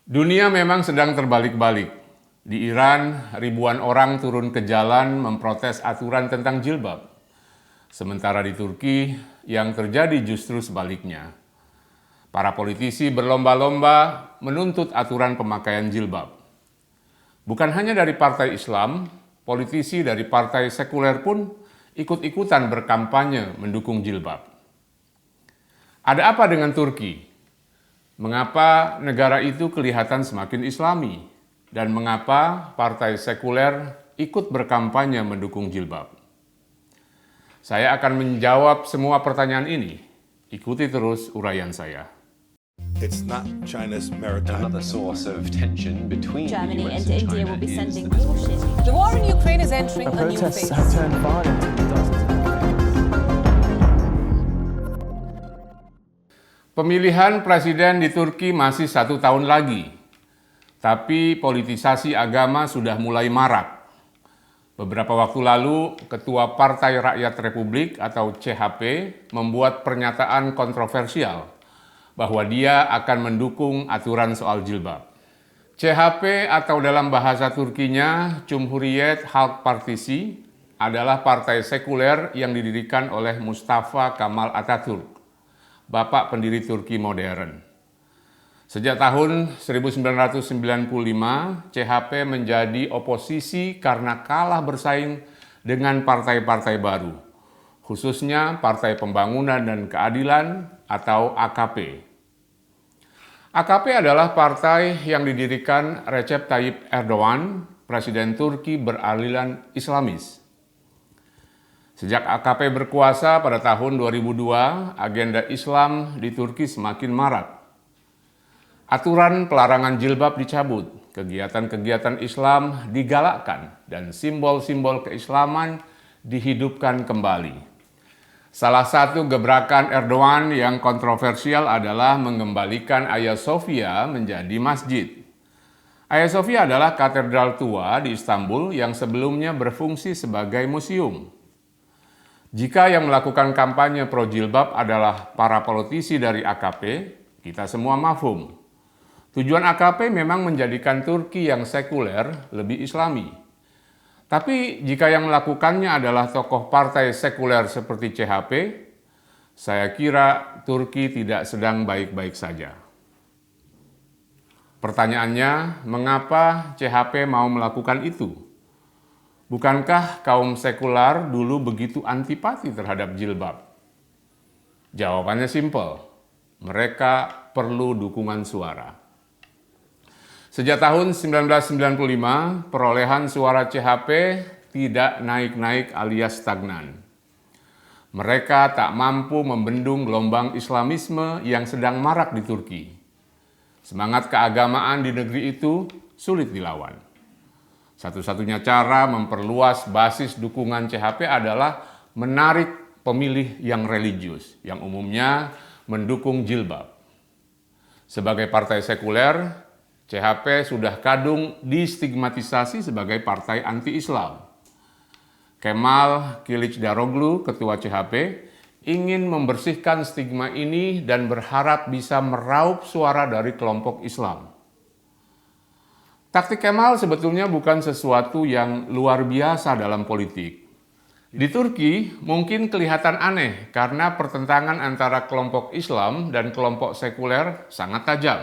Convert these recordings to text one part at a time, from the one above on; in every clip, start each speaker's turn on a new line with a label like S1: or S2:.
S1: Dunia memang sedang terbalik-balik. Di Iran, ribuan orang turun ke jalan memprotes aturan tentang jilbab. Sementara di Turki, yang terjadi justru sebaliknya. Para politisi berlomba-lomba menuntut aturan pemakaian jilbab. Bukan hanya dari partai Islam, politisi dari partai sekuler pun ikut-ikutan berkampanye mendukung jilbab. Ada apa dengan Turki? Mengapa negara itu kelihatan semakin Islami? Dan mengapa partai sekuler ikut berkampanye mendukung jilbab? Saya akan menjawab semua pertanyaan ini. Ikuti terus uraian saya.
S2: It's not China's maritime.
S3: Another source of tension between
S4: Germany
S3: the US
S4: and
S3: and
S4: India
S3: China
S4: will be
S3: is
S4: sending
S3: the
S4: warships.
S5: The war in Ukraine is entering a new
S6: Protests
S5: phase.
S6: have turned violent in dozens of
S1: Pemilihan presiden di Turki masih 1 tahun lagi, tapi politisasi agama sudah mulai marak. Beberapa waktu lalu, Ketua Partai Rakyat Republik atau CHP membuat pernyataan kontroversial bahwa dia akan mendukung aturan soal jilbab. CHP atau dalam bahasa Turkinya Cumhuriyet Halk Partisi adalah partai sekuler yang didirikan oleh Mustafa Kemal Atatürk, bapak pendiri Turki modern. Sejak tahun 1995, CHP menjadi oposisi karena kalah bersaing dengan partai-partai baru, khususnya Partai Pembangunan dan Keadilan atau AKP. AKP adalah partai yang didirikan Recep Tayyip Erdogan, presiden Turki beraliran Islamis. Sejak AKP berkuasa pada tahun 2002, agenda Islam di Turki semakin marak. Aturan pelarangan jilbab dicabut, kegiatan-kegiatan Islam digalakkan, dan simbol-simbol keislaman dihidupkan kembali. Salah satu gebrakan Erdogan yang kontroversial adalah mengembalikan Hagia Sophia menjadi masjid. Hagia Sophia adalah katedral tua di Istanbul yang sebelumnya berfungsi sebagai museum. Jika yang melakukan kampanye pro-jilbab adalah para politisi dari AKP, kita semua mafhum. Tujuan AKP memang menjadikan Turki yang sekuler lebih Islami. Tapi jika yang melakukannya adalah tokoh partai sekuler seperti CHP, saya kira Turki tidak sedang baik-baik saja. Pertanyaannya, mengapa CHP mau melakukan itu? Bukankah kaum sekular dulu begitu antipati terhadap jilbab? Jawabannya simpel, mereka perlu dukungan suara. Sejak tahun 1995, perolehan suara CHP tidak naik-naik alias stagnan. Mereka tak mampu membendung gelombang Islamisme yang sedang marak di Turki. Semangat keagamaan di negeri itu sulit dilawan. Satu-satunya cara memperluas basis dukungan CHP adalah menarik pemilih yang religius, yang umumnya mendukung jilbab. Sebagai partai sekuler, CHP sudah kadung distigmatisasi sebagai partai anti-Islam. Kemal Kılıçdaroğlu, ketua CHP, ingin membersihkan stigma ini dan berharap bisa meraup suara dari kelompok Islam. Taktik Kemal sebetulnya bukan sesuatu yang luar biasa dalam politik. Di Turki mungkin kelihatan aneh karena pertentangan antara kelompok Islam dan kelompok sekuler sangat tajam.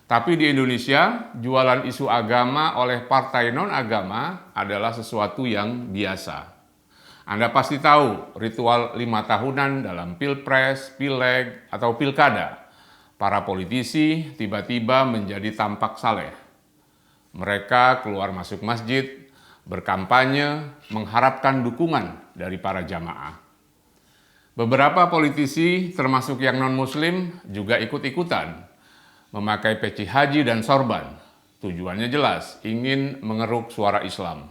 S1: Tapi di Indonesia, jualan isu agama oleh partai non-agama adalah sesuatu yang biasa. Anda pasti tahu ritual 5 tahunan dalam pilpres, pileg, atau pilkada. Para politisi tiba-tiba menjadi tampak saleh. Mereka keluar masuk masjid, berkampanye, mengharapkan dukungan dari para jamaah. Beberapa politisi, termasuk yang non-muslim, juga ikut-ikutan, memakai peci haji dan sorban. Tujuannya jelas, ingin mengeruk suara Islam.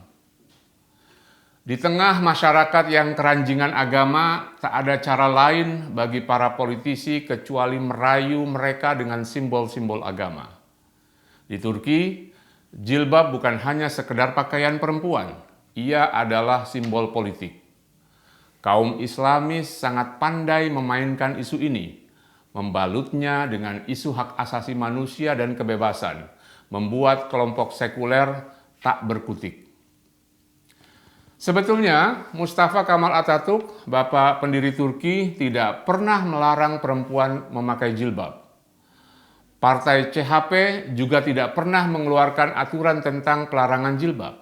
S1: Di tengah masyarakat yang keranjingan agama, tak ada cara lain bagi para politisi kecuali merayu mereka dengan simbol-simbol agama. Di Turki, jilbab bukan hanya sekedar pakaian perempuan, ia adalah simbol politik. Kaum Islamis sangat pandai memainkan isu ini, membalutnya dengan isu hak asasi manusia dan kebebasan, membuat kelompok sekuler tak berkutik. Sebetulnya, Mustafa Kemal Atatürk, bapak pendiri Turki, tidak pernah melarang perempuan memakai jilbab. Partai CHP juga tidak pernah mengeluarkan aturan tentang pelarangan jilbab.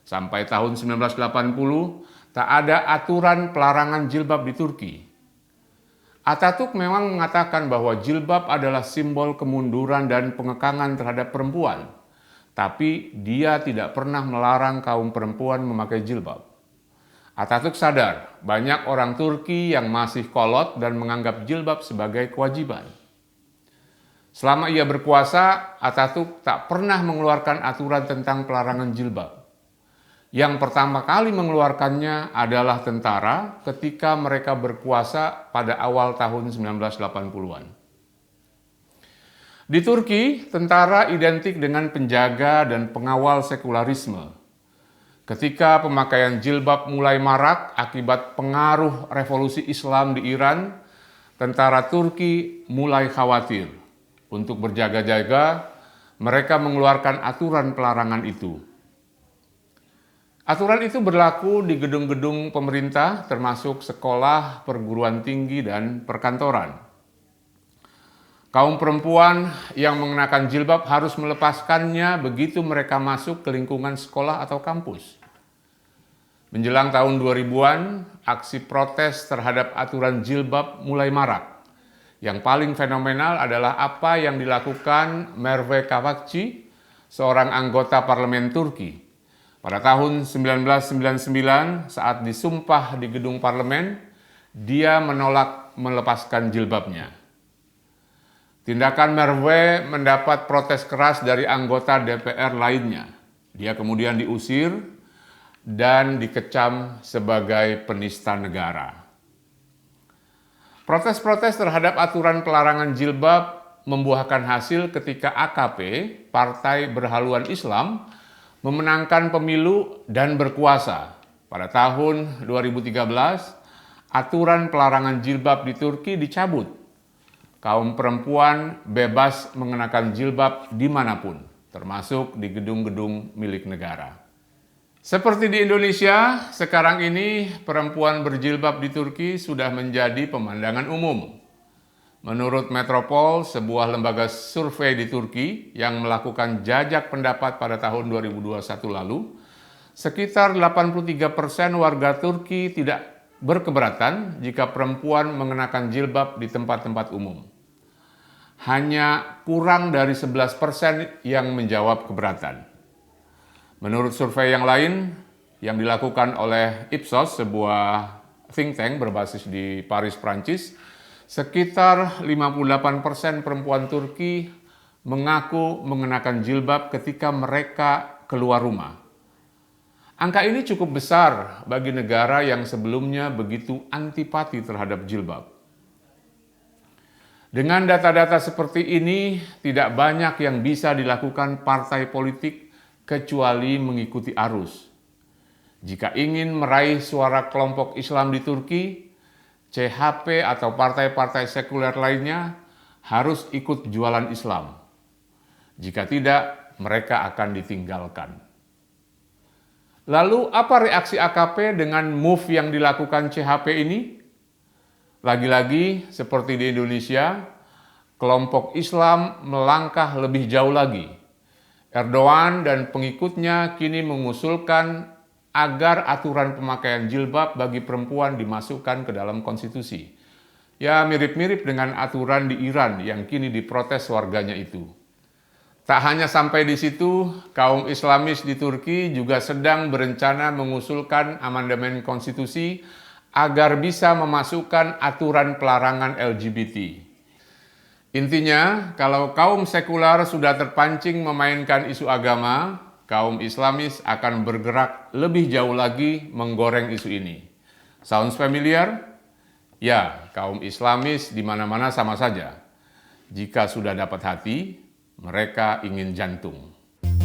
S1: Sampai tahun 1980, tak ada aturan pelarangan jilbab di Turki. Atatürk memang mengatakan bahwa jilbab adalah simbol kemunduran dan pengekangan terhadap perempuan. Tapi dia tidak pernah melarang kaum perempuan memakai jilbab. Atatürk sadar banyak orang Turki yang masih kolot dan menganggap jilbab sebagai kewajiban. Selama ia berkuasa, Atatürk tak pernah mengeluarkan aturan tentang pelarangan jilbab. Yang pertama kali mengeluarkannya adalah tentara ketika mereka berkuasa pada awal tahun 1980-an. Di Turki, tentara identik dengan penjaga dan pengawal sekularisme. Ketika pemakaian jilbab mulai marak akibat pengaruh revolusi Islam di Iran, tentara Turki mulai khawatir. Untuk berjaga-jaga, mereka mengeluarkan aturan pelarangan itu. Aturan itu berlaku di gedung-gedung pemerintah, termasuk sekolah, perguruan tinggi, dan perkantoran. Kaum perempuan yang mengenakan jilbab harus melepaskannya begitu mereka masuk ke lingkungan sekolah atau kampus. Menjelang tahun 2000-an, aksi protes terhadap aturan jilbab mulai marak. Yang paling fenomenal adalah apa yang dilakukan Merve Kavakci, seorang anggota parlemen Turki. Pada tahun 1999, saat disumpah di gedung parlemen, dia menolak melepaskan jilbabnya. Tindakan Merve mendapat protes keras dari anggota DPR lainnya. Dia kemudian diusir dan dikecam sebagai penista negara. Protes-protes terhadap aturan pelarangan jilbab membuahkan hasil ketika AKP, Partai Berhaluan Islam, memenangkan pemilu dan berkuasa. Pada tahun 2013, aturan pelarangan jilbab di Turki dicabut. Kaum perempuan bebas mengenakan jilbab dimanapun, termasuk di gedung-gedung milik negara. Seperti di Indonesia, sekarang ini perempuan berjilbab di Turki sudah menjadi pemandangan umum. Menurut Metropol, sebuah lembaga survei di Turki yang melakukan jajak pendapat pada tahun 2021 lalu, sekitar 83% warga Turki tidak berkeberatan jika perempuan mengenakan jilbab di tempat-tempat umum. Hanya kurang dari 11% yang menjawab keberatan. Menurut survei yang lain yang dilakukan oleh Ipsos, sebuah think tank berbasis di Paris, Prancis, sekitar 58% perempuan Turki mengaku mengenakan jilbab ketika mereka keluar rumah. Angka ini cukup besar bagi negara yang sebelumnya begitu antipati terhadap jilbab. Dengan data-data seperti ini, tidak banyak yang bisa dilakukan partai politik kecuali mengikuti arus. Jika ingin meraih suara kelompok Islam di Turki, CHP atau partai-partai sekuler lainnya harus ikut jualan Islam. Jika tidak, mereka akan ditinggalkan. Lalu apa reaksi AKP dengan move yang dilakukan CHP ini? Lagi-lagi, seperti di Indonesia, kelompok Islam melangkah lebih jauh lagi. Erdogan dan pengikutnya kini mengusulkan agar aturan pemakaian jilbab bagi perempuan dimasukkan ke dalam konstitusi. Ya, mirip-mirip dengan aturan di Iran yang kini diprotes warganya itu. Tak hanya sampai di situ, kaum Islamis di Turki juga sedang berencana mengusulkan amandemen konstitusi agar bisa memasukkan aturan pelarangan LGBT. Intinya, kalau kaum sekular sudah terpancing memainkan isu agama, kaum Islamis akan bergerak lebih jauh lagi menggoreng isu ini. Sounds familiar? Ya, kaum Islamis di mana-mana sama saja. Jika sudah dapat hati, mereka ingin jantung.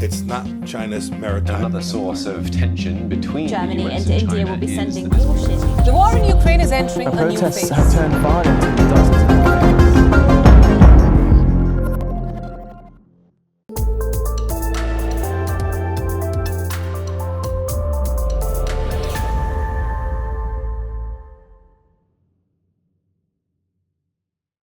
S2: It's not China's maritime.
S3: Another source of tension between
S4: Germany
S3: the US
S4: and
S3: and
S4: India
S3: China
S4: will be
S3: is
S4: sending
S3: the
S4: warships.
S5: The war in Ukraine is entering a new
S6: Protests
S5: phase.
S6: have turned violent in dozens of countries.